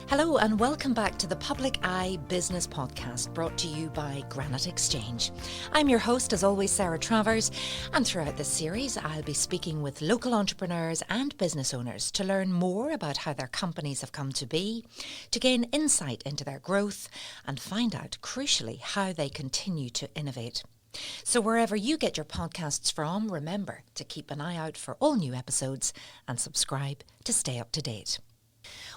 Hello and welcome back to the Public Eye Business Podcast, brought to you by Granite Exchange. I'm your host, as always, Sarah Travers, and throughout this series I'll be speaking with local entrepreneurs and business owners to learn more about how their companies have come to be, to gain insight into their growth and find out, crucially, how they continue to innovate. So wherever you get your podcasts from, remember to keep an eye out for all new episodes and subscribe to stay up to date.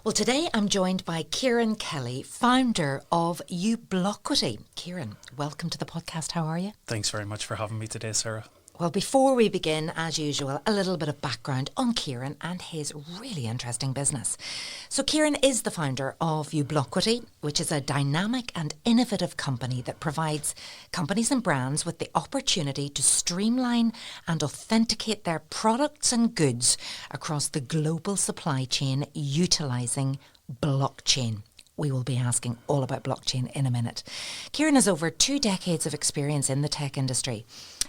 Well, today I'm joined by Kieran Kelly, founder of Ubloquity. Kieran, welcome to the podcast. How are you? Thanks very much for having me today, Sarah. Well, before we begin, as usual, a little bit of background on Kieran and his really interesting business. So Kieran is the founder of Ubloquity, which is a dynamic and innovative company that provides companies and brands with the opportunity to streamline and authenticate their products and goods across the global supply chain utilising blockchain. We will be asking all about blockchain in a minute. Kieran has over 2 decades of experience in the tech industry.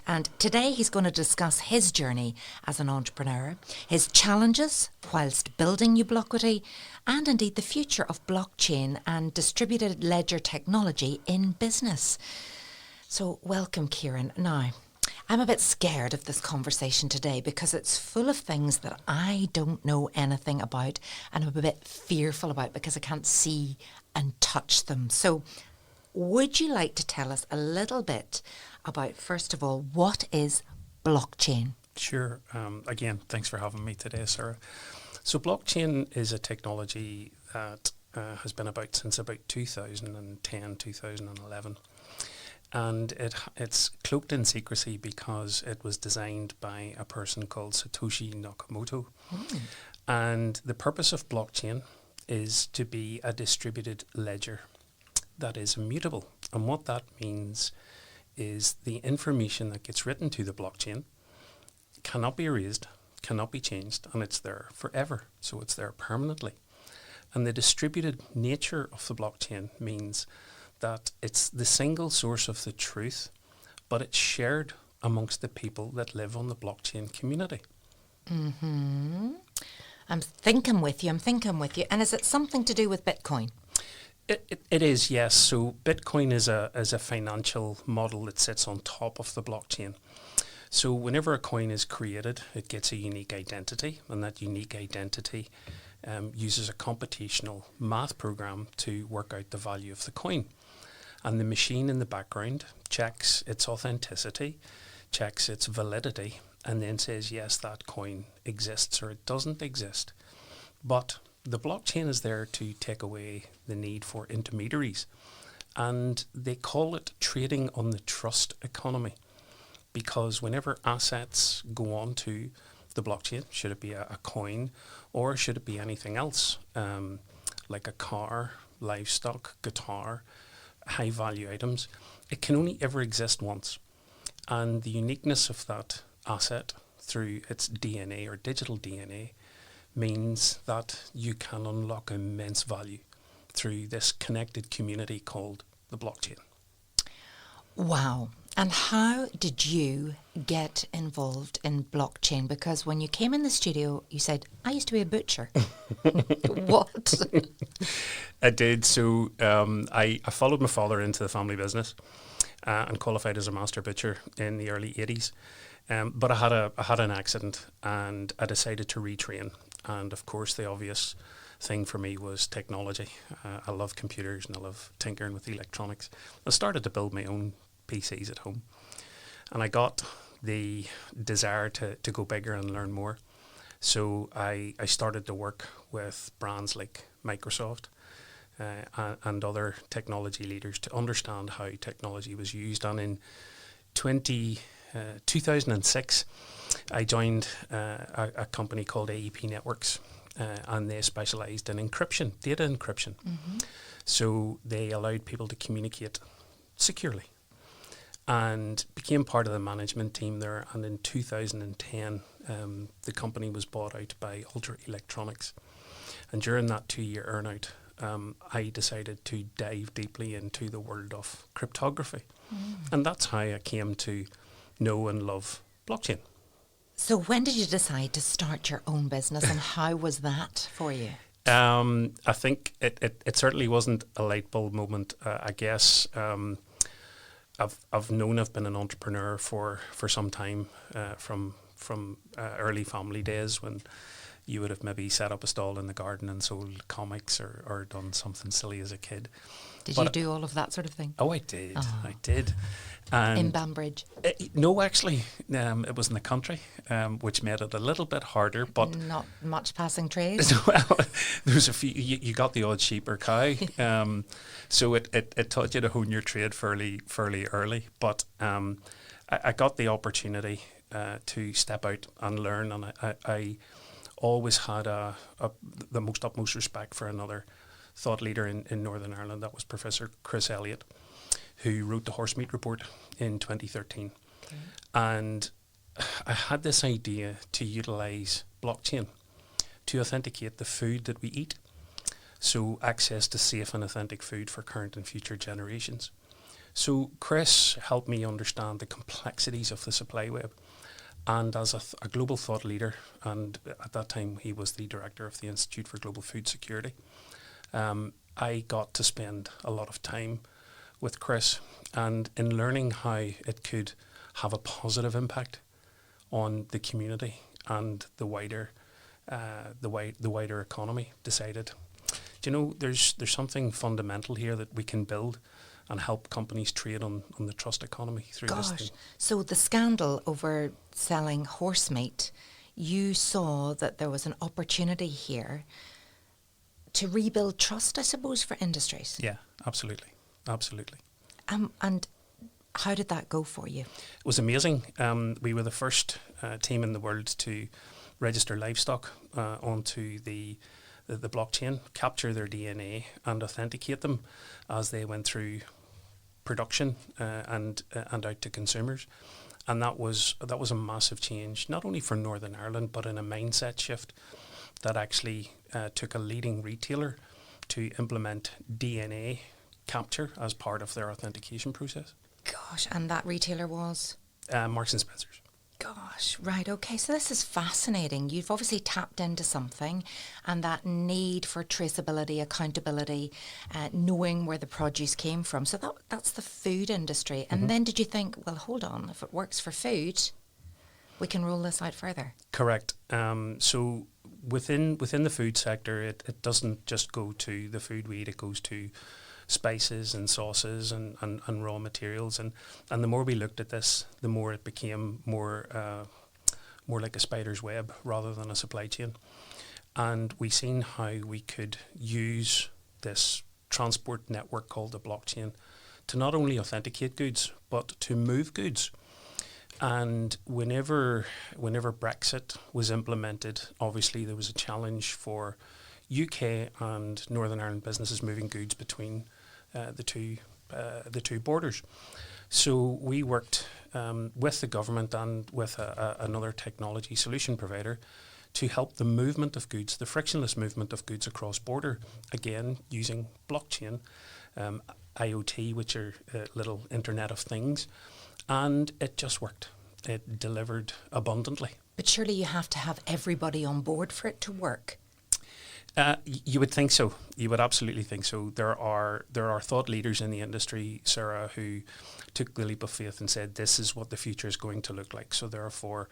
And today he's going to discuss his journey as an entrepreneur, his challenges whilst building Ubloquity, and indeed the future of blockchain and distributed ledger technology in business. So welcome, Kieran. Now, I'm a bit scared of this conversation today because it's full of things that I don't know anything about and I'm a bit fearful about because I can't see and touch them. So would you like to tell us a little bit about, first of all, what is blockchain? Sure. Again, thanks for having me today, Sarah. So blockchain is a technology that has been about since about 2010, 2011. And it's cloaked in secrecy because it was designed by a person called Satoshi Nakamoto. And the purpose of blockchain is to be a distributed ledger that is immutable. And what that means is the information that gets written to the blockchain cannot be erased, cannot be changed, and it's there forever. So it's there permanently. And the distributed nature of the blockchain means that it's the single source of the truth, but it's shared amongst the people that live on the blockchain community. I'm thinking with you. And is it something to do with Bitcoin? It is, yes. So Bitcoin is a financial model that sits on top of the blockchain. So whenever a coin is created, it gets a unique identity, and that unique identity uses a computational math program to work out the value of the coin. And the machine in the background checks its authenticity, checks its validity, and then says, yes, that coin exists or it doesn't exist. But the blockchain is there to take away the need for intermediaries. And they call it trading on the trust economy. Because whenever assets go on to the blockchain, should it be a coin or should it be anything else, like a car, livestock, guitar, high value items, it can only ever exist once. And the uniqueness of that asset through its DNA or digital DNA means that you can unlock immense value through this connected community called the blockchain. Wow. And how did you get involved in blockchain? Because when you came in the studio, you said, I used to be a butcher. What? I did. So I followed my father into the family business and qualified as a master butcher in the early 80s. But I had an accident and I decided to retrain. And of course, the obvious thing for me was technology. I love computers and I love tinkering with electronics. I started to build my own PCs at home. And I got the desire to go bigger and learn more. So I started to work with brands like Microsoft and other technology leaders to understand how technology was used. And in 2006, I joined a company called AEP Networks, and they specialised in encryption, data encryption. So they allowed people to communicate securely and became part of the management team there. And in 2010, the company was bought out by Ultra Electronics. And during that 2-year earnout, I decided to dive deeply into the world of cryptography. And that's how I came to know and love blockchain. So when did you decide to start your own business and how was that for you? I think it certainly wasn't a light bulb moment. I guess I've been an entrepreneur for some time, from early family days when you would have maybe set up a stall in the garden and sold comics or done something silly as a kid. Did you do all of that sort of thing? Oh, I did. Oh. I did. And in Banbridge? No, actually, it was in the country, which made it a little bit harder. But not much passing trades. Well, there was a few. You got the odd sheep or cow, so it taught you to hone your trade fairly early. But I got the opportunity to step out and learn, and I always had the utmost respect for another thought leader in Northern Ireland. That was Professor Chris Elliott, who wrote the Horse Meat Report in 2013. Okay. And I had this idea to utilise blockchain to authenticate the food that we eat, so access to safe and authentic food for current and future generations. So Chris helped me understand the complexities of the supply web. And as a global thought leader, and at that time he was the director of the Institute for Global Food Security, I got to spend a lot of time with Chris and in learning how it could have a positive impact on the community and the wider economy. Decided, there's something fundamental here that we can build and help companies trade on the trust economy through this thing. So the scandal over selling horse meat, you saw that there was an opportunity here to rebuild trust, I suppose, for industries. Yeah, absolutely. And how did that go for you? It was amazing. We were the first team in the world to register livestock onto the blockchain, capture their DNA and authenticate them as they went through production and out to consumers. And that was a massive change, not only for Northern Ireland, but in a mindset shift that actually took a leading retailer to implement DNA capture as part of their authentication process. Gosh, and that retailer was? Marks and Spencer's. Gosh, right, okay, so this is fascinating. You've obviously tapped into something, and that need for traceability, accountability, knowing where the produce came from. So that's the food industry. And then did you think, well, hold on, if it works for food, we can roll this out further? Correct. So within the food sector, it doesn't just go to the food we eat, it goes to spices and sauces and raw materials, and the more we looked at this, the more it became more like a spider's web rather than a supply chain. And we seen how we could use this transport network called the blockchain to not only authenticate goods but to move goods. And whenever Brexit was implemented, obviously there was a challenge for UK and Northern Ireland businesses moving goods between the two borders. So we worked with the government and with another technology solution provider to help the movement of goods, the frictionless movement of goods across border, again using blockchain, IoT, which are little Internet of Things, and it just worked. It delivered abundantly. But surely you have to have everybody on board for it to work. You would think so. You would absolutely think so. There are thought leaders in the industry, Sarah, who took the leap of faith and said, this is what the future is going to look like. So therefore,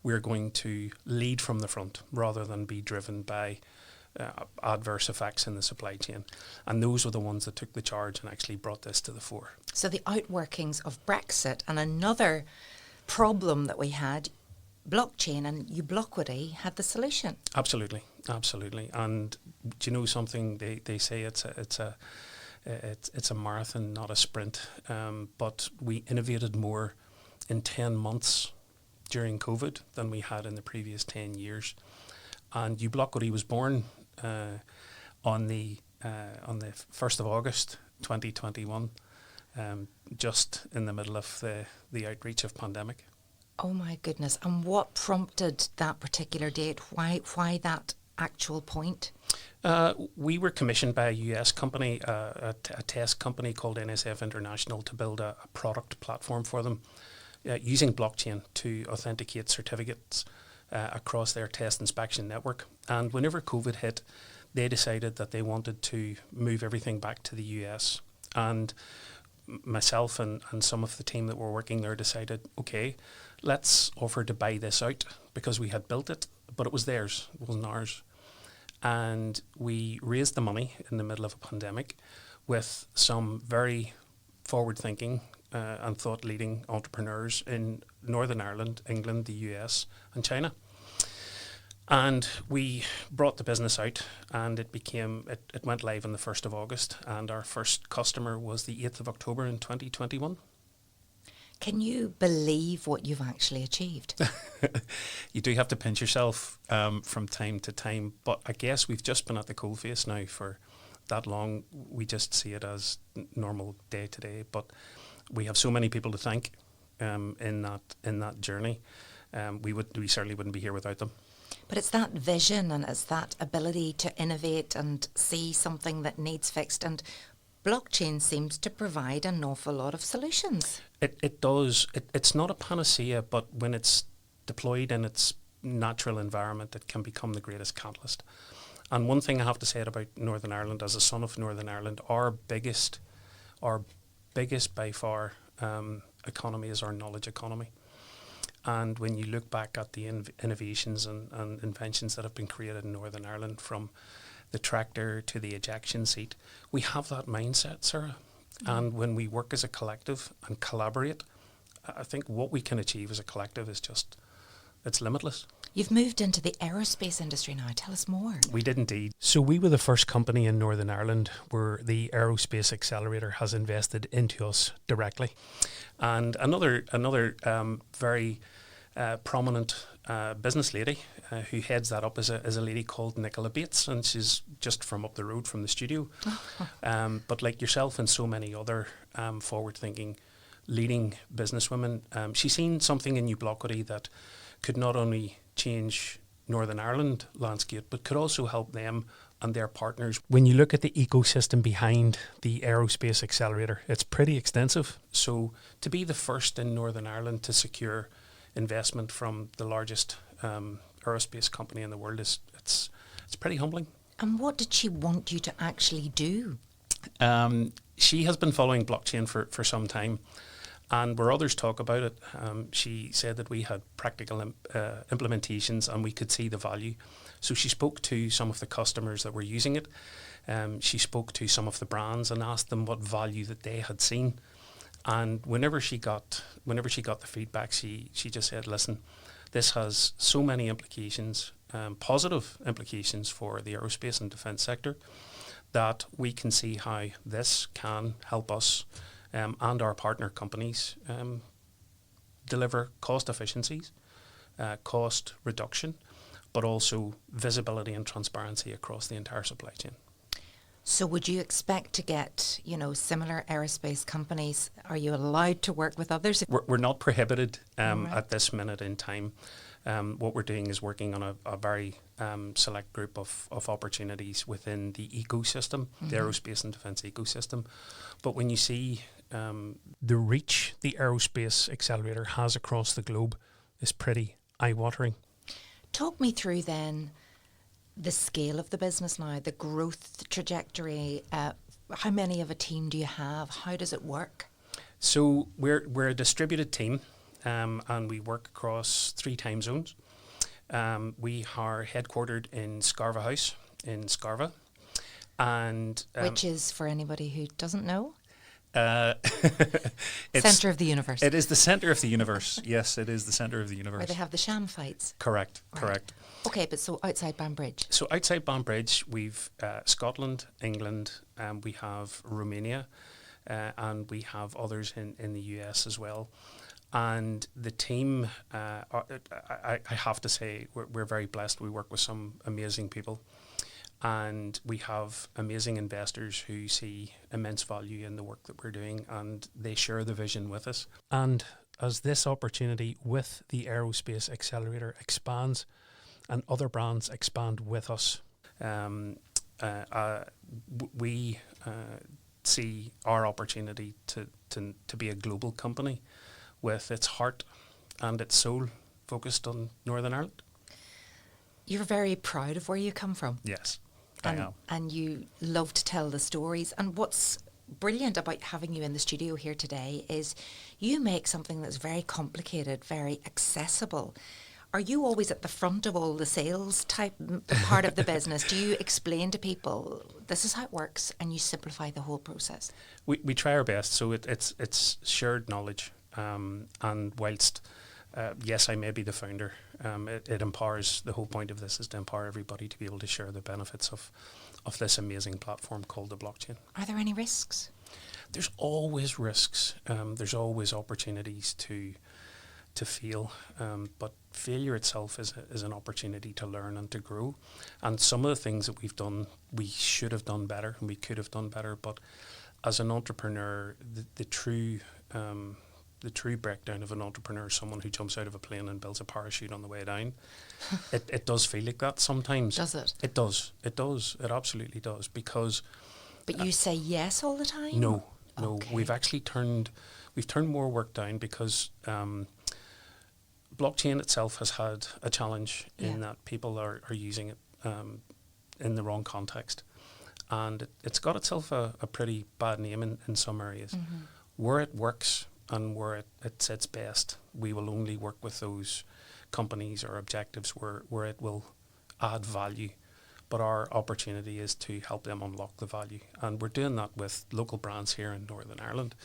we're going to lead from the front rather than be driven by adverse effects in the supply chain. And those were the ones that took the charge and actually brought this to the fore. So the outworkings of Brexit and another problem that we had, blockchain and Ubloquity, had the solution. Absolutely. And do you know something? They say it's a marathon, not a sprint. But we innovated more in 10 months during COVID than we had in the previous 10 years. And Ubloquity was born on the 1st of August 2021, just in the middle of the outreach of pandemic. Oh my goodness! And what prompted that particular date? Why that actual point? We were commissioned by a US company, a test company called NSF International, to build a product platform for them using blockchain to authenticate certificates across their test inspection network. And whenever COVID hit, they decided that they wanted to move everything back to the US. And myself and some of the team that were working there decided, okay, let's offer to buy this out, because we had built it, but it was theirs, it wasn't ours. And we raised the money in the middle of a pandemic with some very forward-thinking and thought-leading entrepreneurs in Northern Ireland, England, the US and China. And we brought the business out, and it went live on the 1st of August, and our first customer was the 8th of October in 2021. Can you believe what you've actually achieved? You do have to pinch yourself from time to time, but I guess we've just been at the coalface now for that long. We just see it as normal day to day, but we have so many people to thank in that journey. We certainly wouldn't be here without them. But it's that vision and it's that ability to innovate and see something that needs fixed, and blockchain seems to provide an awful lot of solutions. It does. It's not a panacea, but when it's deployed in its natural environment, it can become the greatest catalyst. And one thing I have to say about Northern Ireland, as a son of Northern Ireland, our biggest by far economy is our knowledge economy. And when you look back at the innovations and inventions that have been created in Northern Ireland, from the tractor to the ejection seat, we have that mindset, Sarah. And when we work as a collective and collaborate, I think what we can achieve as a collective is just, it's limitless. You've moved into the aerospace industry now. Tell us more. We did indeed. So we were the first company in Northern Ireland where the Aerospace Accelerator has invested into us directly. And another very prominent business lady who heads that up is a lady called Nicola Bates, and she's just from up the road from the studio. But like yourself and so many other forward-thinking, leading businesswomen, she's seen something in Ubloquity that could not only change Northern Ireland landscape, but could also help them and their partners. When you look at the ecosystem behind the Aerospace Accelerator, it's pretty extensive. So to be the first in Northern Ireland to secure investment from the largest aerospace company in the world it's pretty humbling. And what did she want you to actually do? She has been following blockchain for some time, and where others talk about it, she said that we had practical implementations and we could see the value. So she spoke to some of the customers that were using it. She spoke to some of the brands and asked them what value that they had seen. And whenever she got the feedback, she just said, listen, this has so many implications, positive implications for the aerospace and defence sector, that we can see how this can help us and our partner companies deliver cost efficiencies, cost reduction, but also visibility and transparency across the entire supply chain. So would you expect to get, similar aerospace companies? Are you allowed to work with others? We're not prohibited at this minute in time. What we're doing is working on a very select group of opportunities within the ecosystem, the aerospace and defence ecosystem. But when you see the reach the Aerospace Accelerator has across the globe is pretty eye-watering. Talk me through then the scale of the business now, the growth trajectory. How many of a team do you have? How does it work? So we're a distributed team, and we work across 3 time zones. We are headquartered in Scarva House in Scarva, and which is, for anybody who doesn't know, it's centre of the universe. It is the centre of the universe. Yes, it is the centre of the universe. Where they have the sham fights. Correct. Right. Correct. Okay, but so outside Banbridge. So outside Banbridge, we've Scotland, England, we have Romania, and we have others in the US as well. And the team, I have to say, we're very blessed. We work with some amazing people. And we have amazing investors who see immense value in the work that we're doing, and they share the vision with us. And as this opportunity with the Aerospace Accelerator expands and other brands expand with us, we see our opportunity to be a global company with its heart and its soul focused on Northern Ireland. You're very proud of where you come from. Yes. And you love to tell the stories. And what's brilliant about having you in the studio here today is you make something that's very complicated, very accessible. Are you always at the front of all the sales type part of the business? Do you explain to people, this is how it works, and you simplify the whole process? We try our best. So it's shared knowledge. And whilst, yes, I may be the founder, it empowers, the whole point of this is to empower everybody to be able to share the benefits of this amazing platform called the blockchain. Are there any risks? There's always risks. There's always opportunities to fail, but failure itself is an opportunity to learn and to grow. And some of the things that we've done, we should have done better and we could have done better. But as an entrepreneur, the true breakdown of an entrepreneur is someone who jumps out of a plane and builds a parachute on the way down. It does feel like that sometimes. Does it? It does. It does. It absolutely does. Because. But you say yes all the time? No. Okay. We've actually turned more work down because blockchain itself has had a challenge in that people are using it in the wrong context. And it's got itself a pretty bad name in some areas. Mm-hmm. Where it works and where it sits best, we will only work with those companies or objectives where it will add value. But our opportunity is to help them unlock the value. And we're doing that with local brands here in Northern Ireland.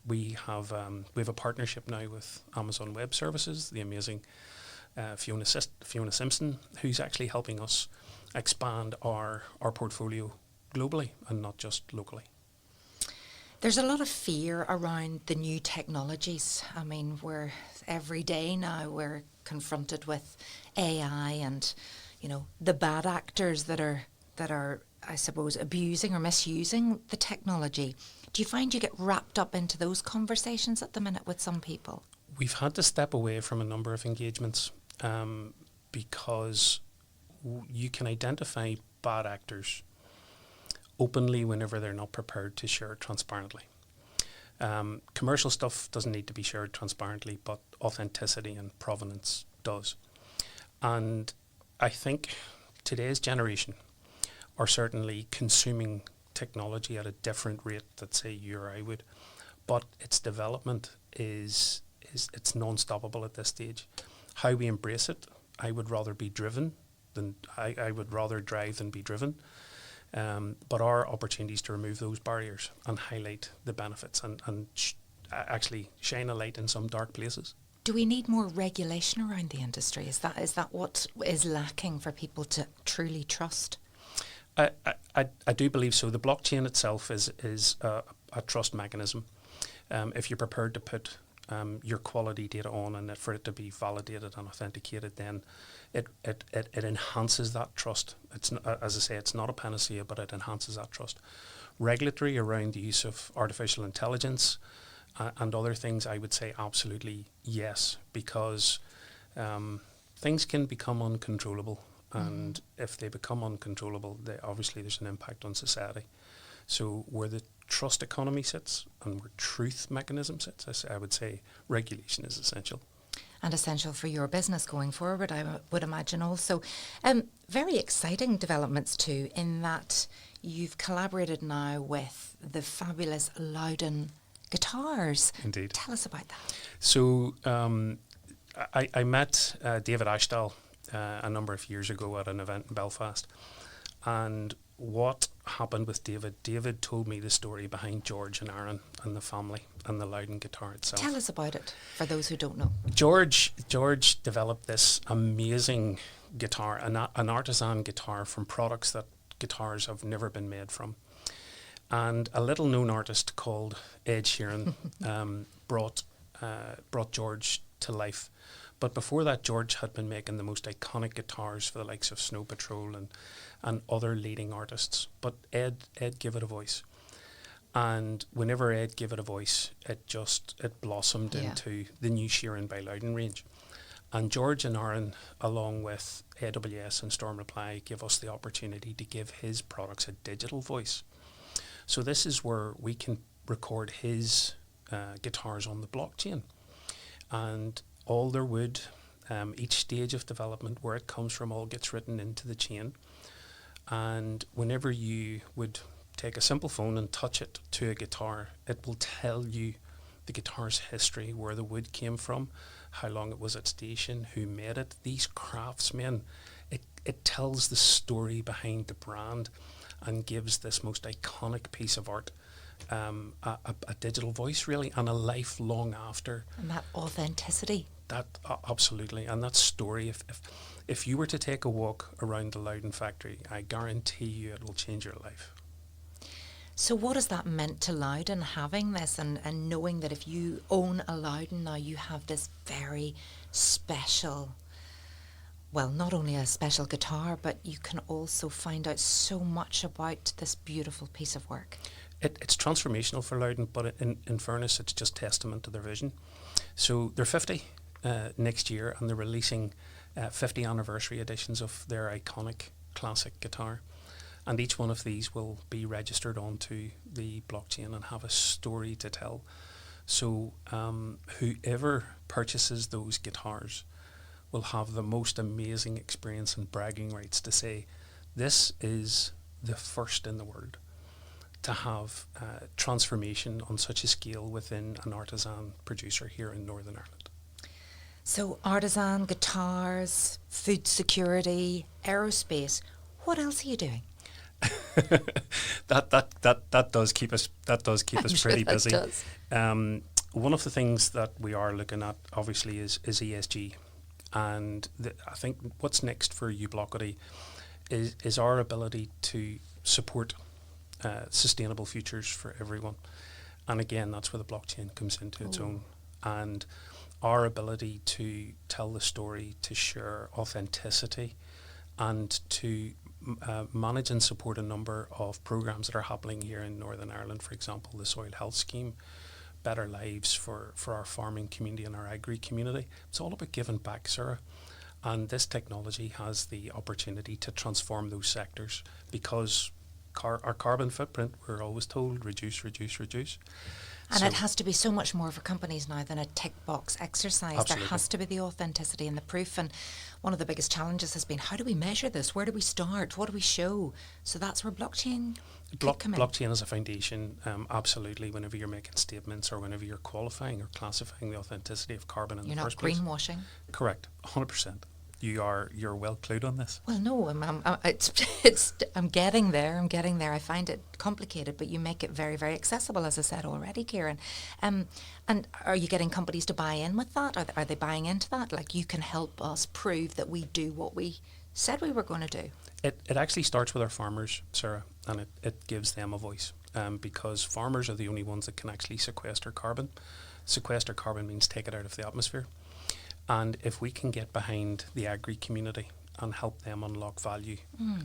We have a partnership now with Amazon Web Services, the amazing Fiona Simpson, who's actually helping us expand our portfolio globally and not just locally. There's a lot of fear around the new technologies. I mean, every day now we're confronted with AI and, the bad actors that are, I suppose, abusing or misusing the technology. Do you find you get wrapped up into those conversations at the minute with some people? We've had to step away from a number of engagements because you can identify bad actors openly whenever they're not prepared to share it transparently. Commercial stuff doesn't need to be shared transparently, but authenticity and provenance does. And I think today's generation are certainly consuming technology at a different rate that, say, you or I would, but its development is non-stoppable at this stage. How we embrace it, I would rather be driven than I would rather drive than be driven. But our opportunities to remove those barriers and highlight the benefits and actually shine a light in some dark places. Do we need more regulation around the industry? Is that what is lacking for people to truly trust? I do believe so. The blockchain itself is a trust mechanism. If you're prepared to put your quality data on and for it to be validated and authenticated, then it enhances that trust. It's as I say, it's not a panacea, but it enhances that trust. Regulatory around the use of artificial intelligence and other things, I would say absolutely yes, because things can become uncontrollable. And if they become uncontrollable, obviously there's an impact on society. So where the trust economy sits and where truth mechanism sits, I would say regulation is essential. And essential for your business going forward, I would imagine also. Very exciting developments too, in that you've collaborated now with the fabulous Loudon guitars. Indeed. Tell us about that. So I met David Ashtal a number of years ago at an event in Belfast. And what happened with David told me the story behind George and Aaron and the family and the Loudon guitar itself. Tell us about it, for those who don't know. George developed this amazing guitar, an artisan guitar from products that guitars have never been made from. And a little known artist called Ed Sheeran brought George to life. But before that, George had been making the most iconic guitars for the likes of Snow Patrol and other leading artists. But Ed gave it a voice. And whenever Ed gave it a voice, it blossomed into the new Sheeran by Loudon range. And George and Aaron, along with AWS and Storm Reply, gave us the opportunity to give his products a digital voice. So this is where we can record his guitars on the blockchain. And all their wood Each stage of development, where it comes from, all gets written into the chain. And whenever you would take a simple phone and touch it to a guitar, it will tell you the guitar's history, where the wood came from, how long it was at station, who made it. These craftsmen, it tells the story behind the brand and gives this most iconic piece of art a digital voice, really, and a life long after. And that authenticity. That absolutely, and that story. If you were to take a walk around the Loudon factory, I guarantee you it will change your life. So what has that meant to Loudon, having this and knowing that if you own a Loudon now, you have this very special, well, not only a special guitar, but you can also find out so much about this beautiful piece of work? It's transformational for Loudon, but in fairness, it's just testament to their vision. So they're 50 next year, and they're releasing 50 anniversary editions of their iconic classic guitar. And each one of these will be registered onto the blockchain and have a story to tell. So whoever purchases those guitars will have the most amazing experience and bragging rights to say, this is the first in the world to have transformation on such a scale within an artisan producer here in Northern Ireland. So artisan, guitars, food security, aerospace, what else are you doing? that does keep us pretty busy. Does. One of the things that we are looking at obviously is ESG, and I think what's next for Ubloquity is our ability to support sustainable futures for everyone. And again, that's where the blockchain comes into its own, and our ability to tell the story, to share authenticity, and to manage and support a number of programs that are happening here in Northern Ireland. For example, the Soil Health Scheme, Better Lives for our farming community and our agri community. It's all about giving back, Sarah. And this technology has the opportunity to transform those sectors, because our carbon footprint, we're always told, reduce. And so it has to be so much more for companies now than a tick box exercise. Absolutely. There has to be the authenticity and the proof. And one of the biggest challenges has been, how do we measure this? Where do we start? What do we show? So that's where blockchain could come in. Blockchain as a foundation, absolutely. Whenever you're making statements or whenever you're qualifying or classifying the authenticity of carbon in the first place. You're not greenwashing. Correct, 100%. You're well clued on this. Well, no, I'm getting there. I find it complicated, but you make it very, very accessible, as I said already, Kieran. And are you getting companies to buy in with that? Are they buying into that? Like, you can help us prove that we do what we said we were going to do. It actually starts with our farmers, Sarah, and it gives them a voice, because farmers are the only ones that can actually sequester carbon. Sequester carbon means take it out of the atmosphere. And if we can get behind the agri community and help them unlock value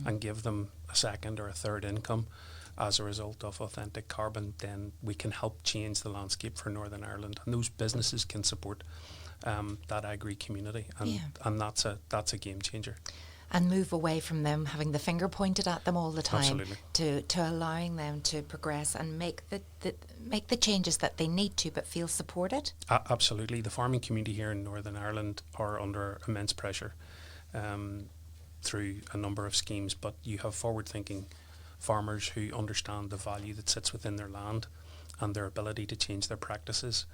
and give them a second or a third income as a result of authentic carbon, then we can help change the landscape for Northern Ireland. And those businesses can support that agri community, and that's a game changer. And move away from them having the finger pointed at them all the time. Absolutely. to allowing them to progress and make the changes that they need to, but feel supported. Absolutely. The farming community here in Northern Ireland are under immense pressure through a number of schemes, but you have forward-thinking farmers who understand the value that sits within their land and their ability to change their practices.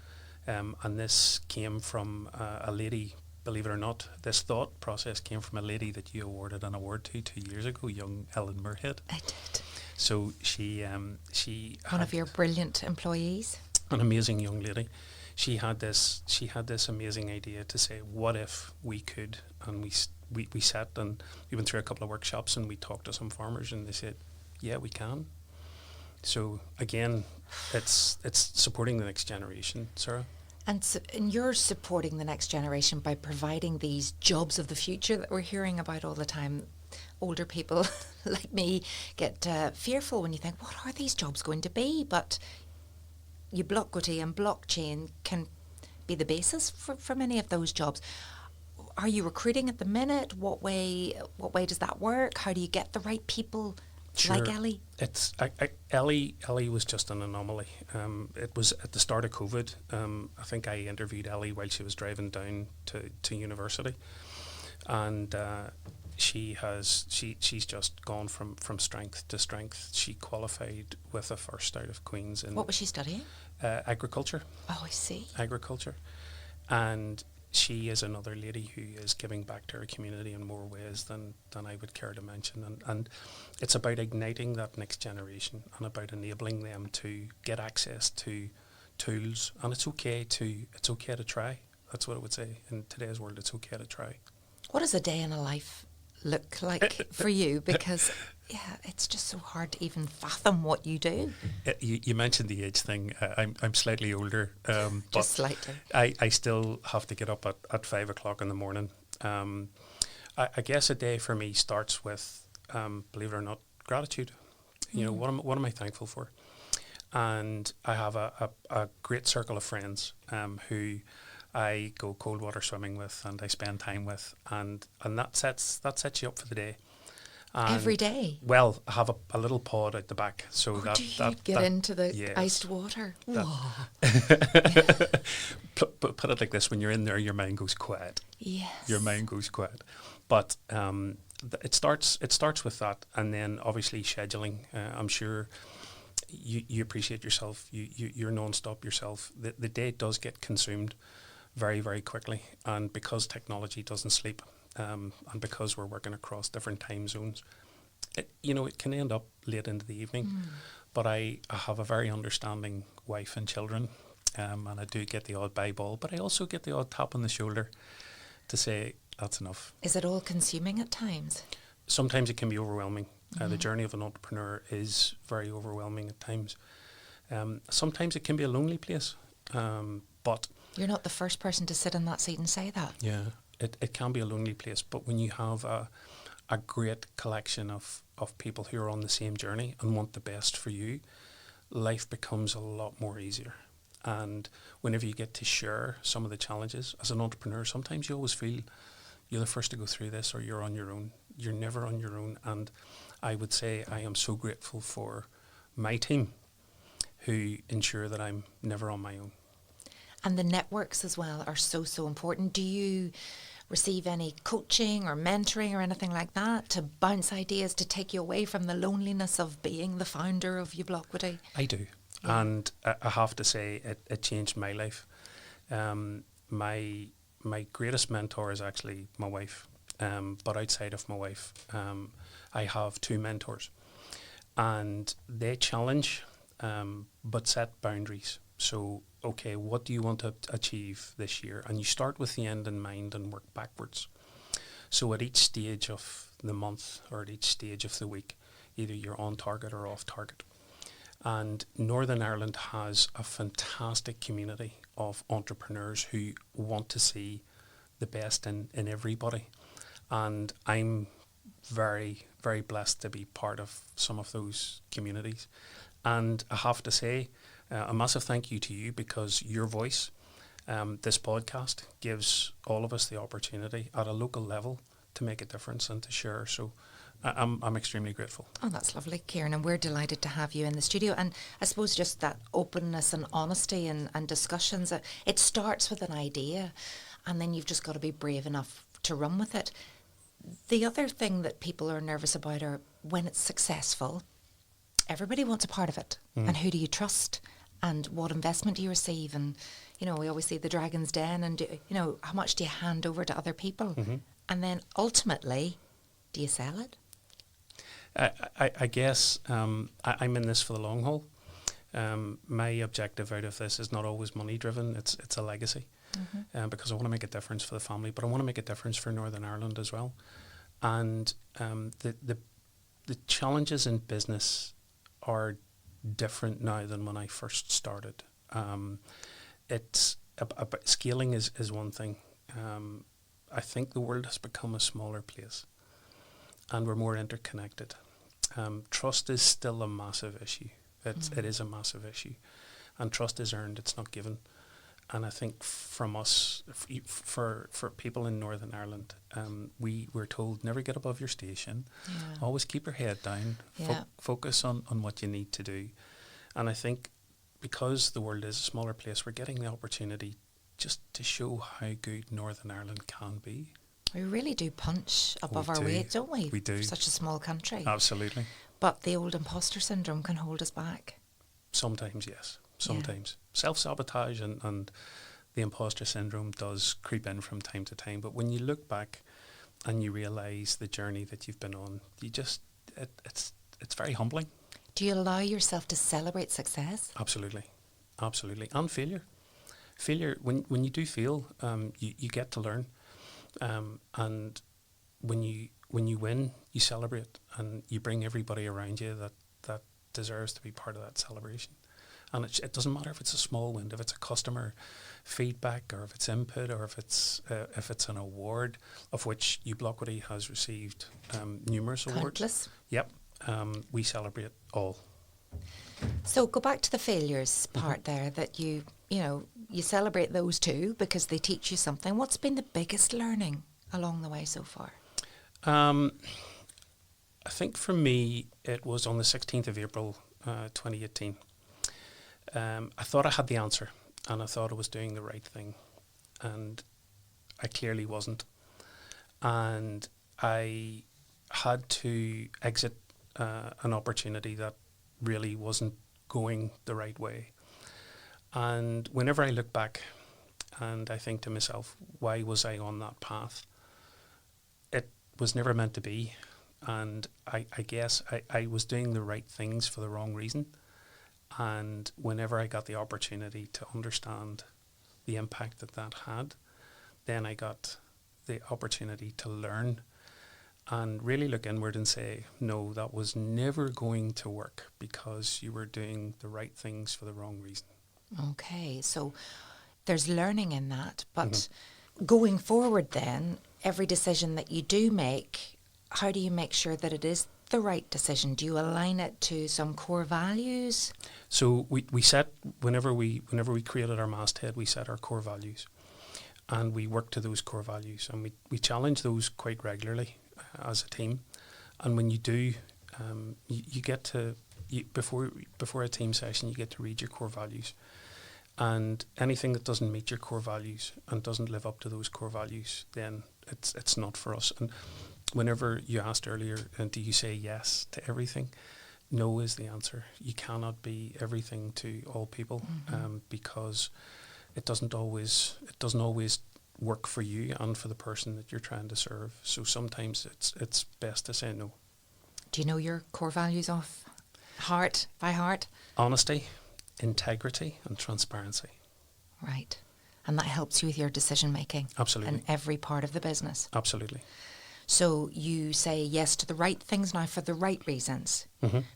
And this came from a lady. Believe it or not, this thought process came from a lady that you awarded an award to 2 years ago, young Ellen Muirhead. I did. So she one of your brilliant employees. An amazing young lady. She had this amazing idea to say, what if we could? And we sat and we went through a couple of workshops and we talked to some farmers, and they said, yeah, we can. So again, it's supporting the next generation, Sarah. And you're supporting the next generation by providing these jobs of the future that we're hearing about all the time. Older people like me get fearful when you think, what are these jobs going to be? But Ubloquity and blockchain can be the basis for many of those jobs. Are you recruiting at the minute? What way does that work? How do you get the right people Sure. like Ellie? Ellie was just an anomaly. It was at the start of COVID. I think I interviewed Ellie while she was driving down to university, and she's just gone from strength to strength. She qualified with a first out of Queen's in What was she studying? Agriculture. Oh, I see. Agriculture, and she is another lady who is giving back to her community in more ways than I would care to mention. And it's about igniting that next generation and about enabling them to get access to tools. And it's okay to try. That's what I would say. In today's world, it's okay to try. What does a day in a life look like for you? Because it's just so hard to even fathom what you do. You mentioned the age thing. I'm slightly older, Just but slightly. I still have to get up at 5 o'clock in the morning. I guess a day for me starts with, believe it or not, gratitude. You know, what am I thankful for? And I have a great circle of friends who I go cold water swimming with and I spend time with, and that sets you up for the day. And Every day? Well, I have a little pod out the back, so Do you get into the yes. iced water? Put it like this: when you're in there, your mind goes quiet. Yes. Your mind goes quiet. But it starts with that, and then obviously scheduling. I'm sure you appreciate yourself. You're non-stop yourself. The day does get consumed very, very quickly, and because technology doesn't sleep. And because we're working across different time zones, it can end up late into the evening. But I have a very understanding wife and children, and I do get the odd bye ball, but I also get the odd tap on the shoulder to say, that's enough. Is it all consuming at times? Sometimes it can be overwhelming. The journey of an entrepreneur is very overwhelming at times. Sometimes it can be a lonely place, but... You're not the first person to sit in that seat and say that. Yeah. It can be a lonely place, but when you have a great collection of people who are on the same journey and want the best for you, life becomes a lot more easier. And whenever you get to share some of the challenges as an entrepreneur, sometimes you always feel you're the first to go through this or you're on your own. You're never on your own. And I would say I am so grateful for my team who ensure that I'm never on my own. And the networks as well are so important. Do you receive any coaching or mentoring or anything like that to bounce ideas to take you away from the loneliness of being the founder of Ubloquity? I do. Yeah. And I have to say it changed my life. My greatest mentor is actually my wife. But outside of my wife, I have two mentors. And they challenge but set boundaries. So, okay, what do you want to achieve this year? And you start with the end in mind and work backwards. So at each stage of the month or at each stage of the week, either you're on target or off target. And Northern Ireland has a fantastic community of entrepreneurs who want to see the best in everybody. And I'm very, very blessed to be part of some of those communities. And I have to say, a massive thank you to you, because your voice, this podcast, gives all of us the opportunity at a local level to make a difference and to share. So I'm extremely grateful. Oh, that's lovely, Kieran, and we're delighted to have you in the studio. And I suppose just that openness and honesty and discussions, it starts with an idea and then you've just got to be brave enough to run with it. The other thing that people are nervous about are when it's successful, everybody wants a part of it. And who do you trust? And what investment do you receive? And, we always see the dragon's den and, how much do you hand over to other people? And then ultimately, do you sell it? I guess I'm in this for the long haul. My objective out of this is not always money driven. It's a legacy, because I want to make a difference for the family, but I want to make a difference for Northern Ireland as well. And the challenges in business are different now than when I first started. It's about scaling is one thing. I think the world has become a smaller place, and we're more interconnected. Trust is still a massive issue. It is a massive issue, and trust is earned. It's not given. And I think from us, for people in Northern Ireland, we were told never get above your station, always keep your head down, focus on what you need to do. And I think because the world is a smaller place, we're getting the opportunity just to show how good Northern Ireland can be. We really do punch above our weight, don't we? We do. For such a small country. Absolutely. But the old imposter syndrome can hold us back. Sometimes, yes. Sometimes. Self-sabotage and the imposter syndrome does creep in from time to time. But when you look back and you realise the journey that you've been on, you just, it's very humbling. Do you allow yourself to celebrate success? Absolutely. Absolutely. And failure. Failure, when you do fail, you get to learn. And when you win, you celebrate and you bring everybody around you that deserves to be part of that celebration. And it doesn't matter if it's a small win, if it's a customer feedback, or if it's input, or if it's an award, of which Ubloquity has received numerous awards. Countless. Yep, we celebrate all. So go back to the failures part there. That you celebrate those too because they teach you something. What's been the biggest learning along the way so far? I think for me it was on the 16th of April, 2018. I thought I had the answer and I thought I was doing the right thing, and I clearly wasn't. And I had to exit an opportunity that really wasn't going the right way. And whenever I look back and I think to myself, why was I on that path? It was never meant to be. And I guess I was doing the right things for the wrong reason. And whenever I got the opportunity to understand the impact that had, then I got the opportunity to learn and really look inward and say, no, that was never going to work because you were doing the right things for the wrong reason. Okay, so there's learning in that, but going forward then, every decision that you do make, how do you make sure that it is the right decision? Do you align it to some core values? So we set, whenever we created our masthead, we set our core values and we work to those core values, and we challenge those quite regularly as a team. And when you do, you get to, before a team session, you get to read your core values. And anything that doesn't meet your core values and doesn't live up to those core values, then it's not for us. And whenever you asked earlier, do you say yes to everything? No is the answer. You cannot be everything to all people, because it doesn't always work for you and for the person that you're trying to serve. So sometimes it's best to say no. Do you know your core values off heart, by heart? Honesty, integrity and transparency. Right. And that helps you with your decision making. Absolutely. In every part of the business. Absolutely. So you say yes to the right things now for the right reasons.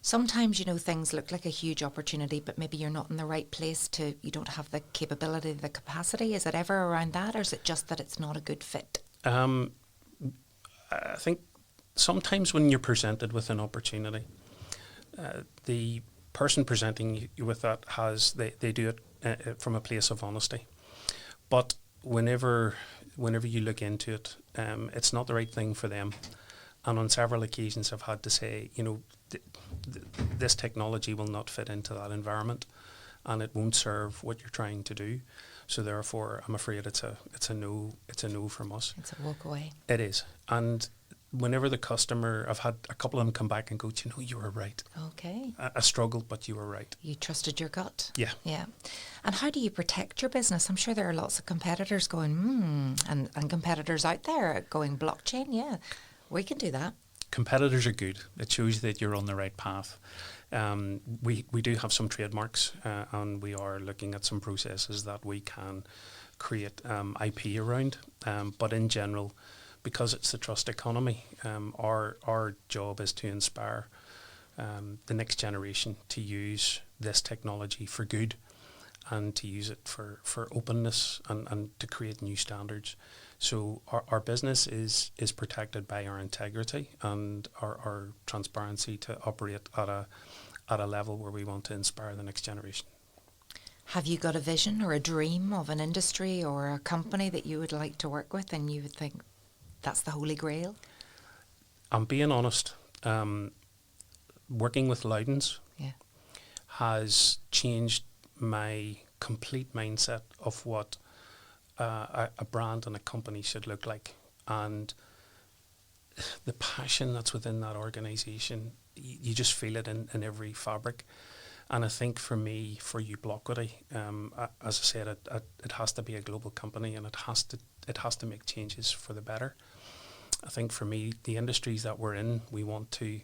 Sometimes, things look like a huge opportunity, but maybe you're not in the right place you don't have the capability, the capacity. Is it ever around that, or is it just that it's not a good fit? I think sometimes when you're presented with an opportunity, the person presenting you with that they do it from a place of honesty. But whenever you look into it, it's not the right thing for them. And on several occasions I've had to say, this technology will not fit into that environment and it won't serve what you're trying to do. So therefore I'm afraid it's a no from us. It's a walk away. It is. And whenever the customer, I've had a couple of them come back and go, you were right. Okay. I struggled, but you were right. You trusted your gut. Yeah. Yeah. And how do you protect your business? I'm sure there are lots of competitors going, and competitors out there going, blockchain, yeah, we can do that. Competitors are good. It shows that you're on the right path. We do have some trademarks, and we are looking at some processes that we can create IP around. But in general, because it's the trust economy, our job is to inspire the next generation to use this technology for good and to use it for openness and to create new standards. So our business is protected by our integrity and our transparency to operate at a level where we want to inspire the next generation. Have you got a vision or a dream of an industry or a company that you would like to work with and you would think that's the holy grail? I'm being honest. Working with Loudons Yeah. has changed my complete mindset of what a brand and a company should look like. And the passion that's within that organisation, you just feel it in every fabric. And I think for me, for Ubloquity, as I said, it has to be a global company, and it has to make changes for the better. I think for me, the industries that we're in, we want to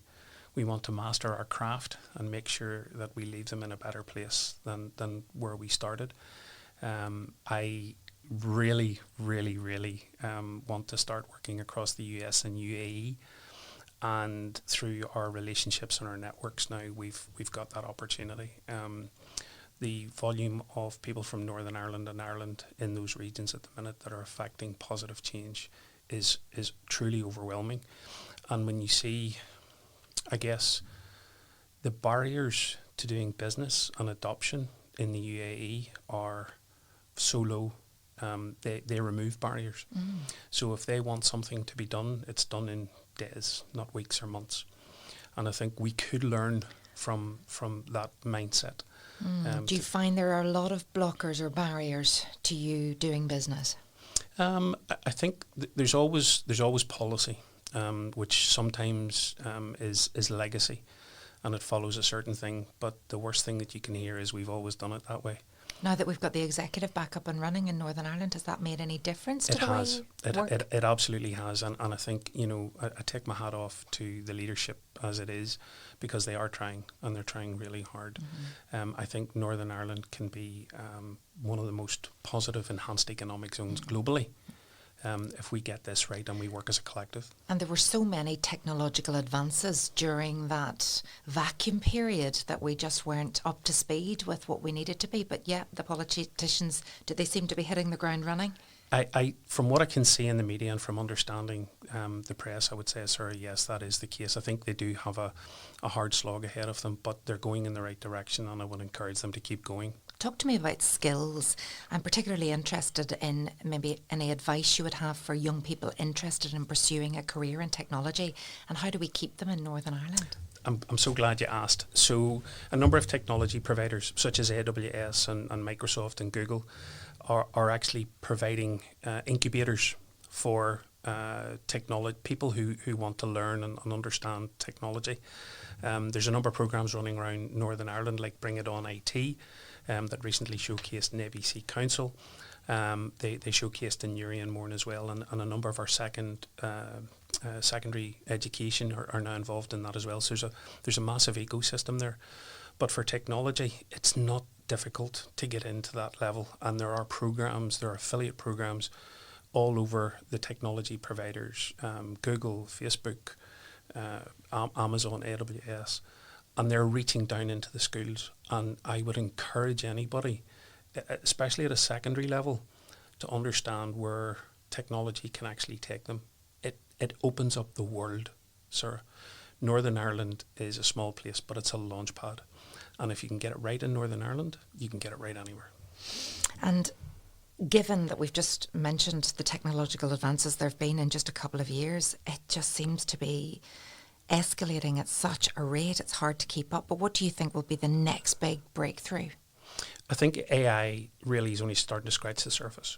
master our craft and make sure that we leave them in a better place than where we started. I really want to start working across the US and UAE. And through our relationships and our networks now, we've got that opportunity. The volume of people from Northern Ireland and Ireland in those regions at the minute that are affecting positive change is truly overwhelming. And when you see, I guess, the barriers to doing business and adoption in the UAE are so low, they remove barriers. So if they want something to be done, it's done in days, not weeks or months. And I think we could learn from that mindset. Do you find there are a lot of blockers or barriers to you doing business? I think there's always policy, which sometimes is legacy, and it follows a certain thing. But the worst thing that you can hear is we've always done it that way. Now that we've got the executive back up and running in Northern Ireland, has that made any difference to the way you work? It absolutely has. And I think, I take my hat off to the leadership as it is, because they are trying, and they're trying really hard. I think Northern Ireland can be one of the most positive enhanced economic zones globally, if we get this right and we work as a collective. And there were so many technological advances during that vacuum period that we just weren't up to speed with what we needed to be. But yeah, the politicians, did they seem to be hitting the ground running? I from what I can see in the media and from understanding the press, I would say, sir, yes, that is the case. I think they do have a hard slog ahead of them, but they're going in the right direction, and I would encourage them to keep going. Talk to me about skills. I'm particularly interested in maybe any advice you would have for young people interested in pursuing a career in technology, and how do we keep them in Northern Ireland? I'm so glad you asked. So a number of technology providers such as AWS and Microsoft and Google are actually providing incubators for technology people who want to learn and understand technology. There's a number of programs running around Northern Ireland, like Bring It On IT, that recently showcased in ABC Council. They showcased in Newry and Mourne as well, and a number of our secondary education are now involved in that as well. So there's a massive ecosystem there. But for technology, it's not difficult to get into that level, and there are affiliate programs all over the technology providers, Google, Facebook, Amazon, AWS, and they're reaching down into the schools. And I would encourage anybody, especially at a secondary level, to understand where technology can actually take them. It opens up the world, sir. Northern Ireland is a small place, but it's a launch pad. And if you can get it right in Northern Ireland, you can get it right anywhere. And given that we've just mentioned the technological advances there have been in just a couple of years, it just seems to be escalating at such a rate, it's hard to keep up. But what do you think will be the next big breakthrough? I think AI really is only starting to scratch the surface.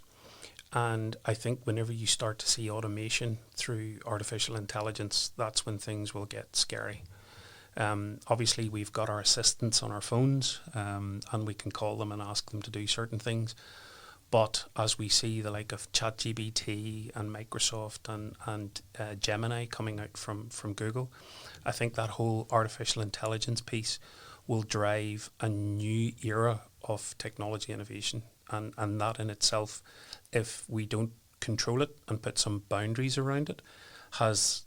And I think whenever you start to see automation through artificial intelligence, that's when things will get scary. Obviously, we've got our assistants on our phones, and we can call them and ask them to do certain things. But as we see the like of ChatGPT and Microsoft and Gemini coming out from Google, I think that whole artificial intelligence piece will drive a new era of technology innovation. And that in itself, if we don't control it and put some boundaries around it, has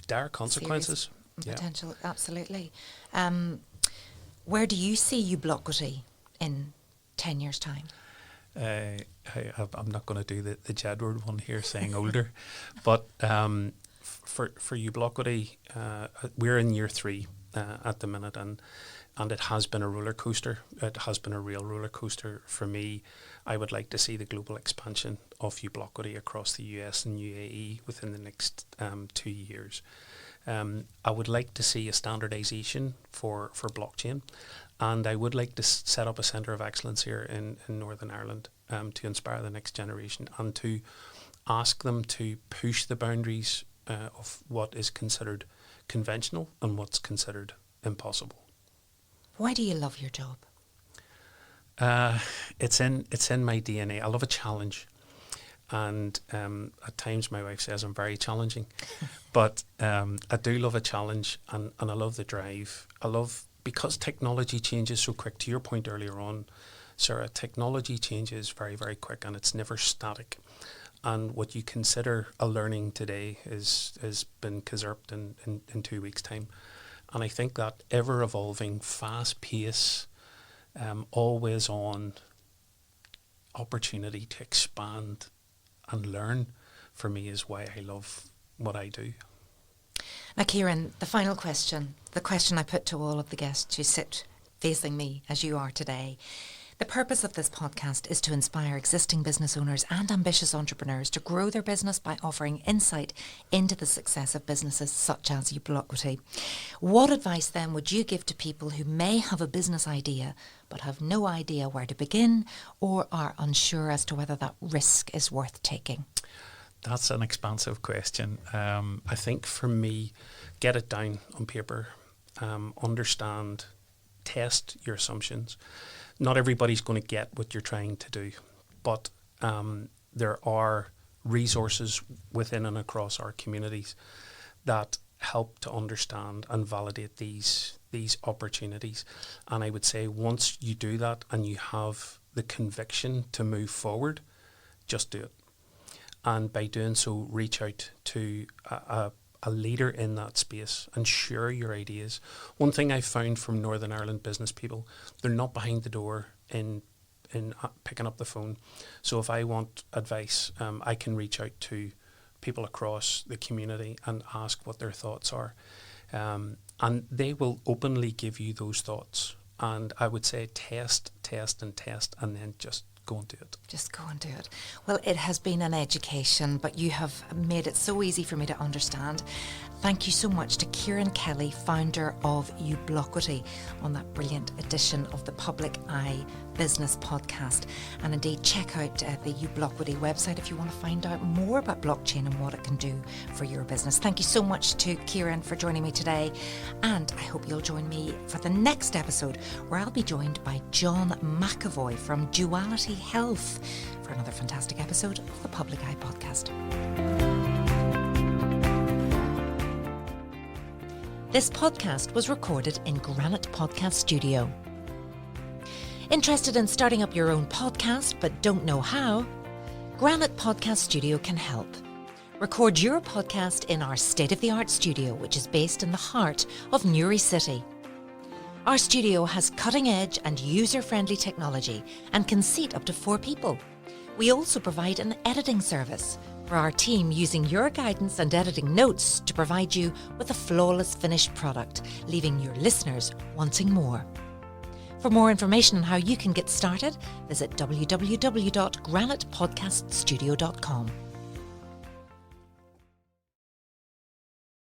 dire consequences. Potential, absolutely. Where do you see Ubloquity in 10 years' time? I'm not going to do the Jedward one here, saying older, but for Ubloquity, we're in year 3 at the minute, and And it has been a roller coaster. It has been a real roller coaster for me. I would like to see the global expansion of Ubloquity across the US and UAE within the next 2 years. I would like to see a standardization for blockchain, and I would like to set up a centre of excellence here in Northern Ireland to inspire the next generation and to ask them to push the boundaries of what is considered conventional and what's considered impossible. Why do you love your job? It's in my DNA. I love a challenge, and at times my wife says I'm very challenging, but I do love a challenge, and I love the drive. I love, because technology changes so quick. To your point earlier on, Sarah, technology changes very, very quick, and it's never static. And what you consider a learning today has been usurped in 2 weeks' time. And I think that ever-evolving, fast pace, always on opportunity to expand and learn, for me, is why I love what I do. Now, Kieran, the final question, the question I put to all of the guests who sit facing me as you are today. The purpose of this podcast is to inspire existing business owners and ambitious entrepreneurs to grow their business by offering insight into the success of businesses such as Ubloquity. What advice then would you give to people who may have a business idea but have no idea where to begin or are unsure as to whether that risk is worth taking? That's an expansive question. I think for me, get it down on paper, understand, test your assumptions. Not everybody's going to get what you're trying to do, but there are resources within and across our communities that help to understand and validate these opportunities. And I would say once you do that and you have the conviction to move forward, just do it. And by doing so, reach out to a leader in that space and share your ideas. One thing I found from Northern Ireland business people, they're not behind the door in picking up the phone. So if I want advice, I can reach out to people across the community and ask what their thoughts are. And they will openly give you those thoughts. And I would say test, and then just go and do it. Just go and do it. Well, it has been an education, but you have made it so easy for me to understand. Thank you so much to Kieran Kelly, founder of Ubloquity, on that brilliant edition of the Public Eye Business Podcast. And indeed, check out the Ubloquity website if you want to find out more about blockchain and what it can do for your business. Thank you so much to Kieran for joining me today. And I hope you'll join me for the next episode, where I'll be joined by John McAvoy from Duality Health for another fantastic episode of the Public Eye Podcast. This podcast was recorded in Granite Podcast Studio. Interested in starting up your own podcast but don't know how? Granite Podcast Studio can help. Record your podcast in our state-of-the-art studio, which is based in the heart of Newry City. Our studio has cutting-edge and user-friendly technology and can seat up to 4 people. We also provide an editing service for our team, using your guidance and editing notes to provide you with a flawless finished product, leaving your listeners wanting more. For more information on how you can get started, visit www.granitepodcaststudio.com.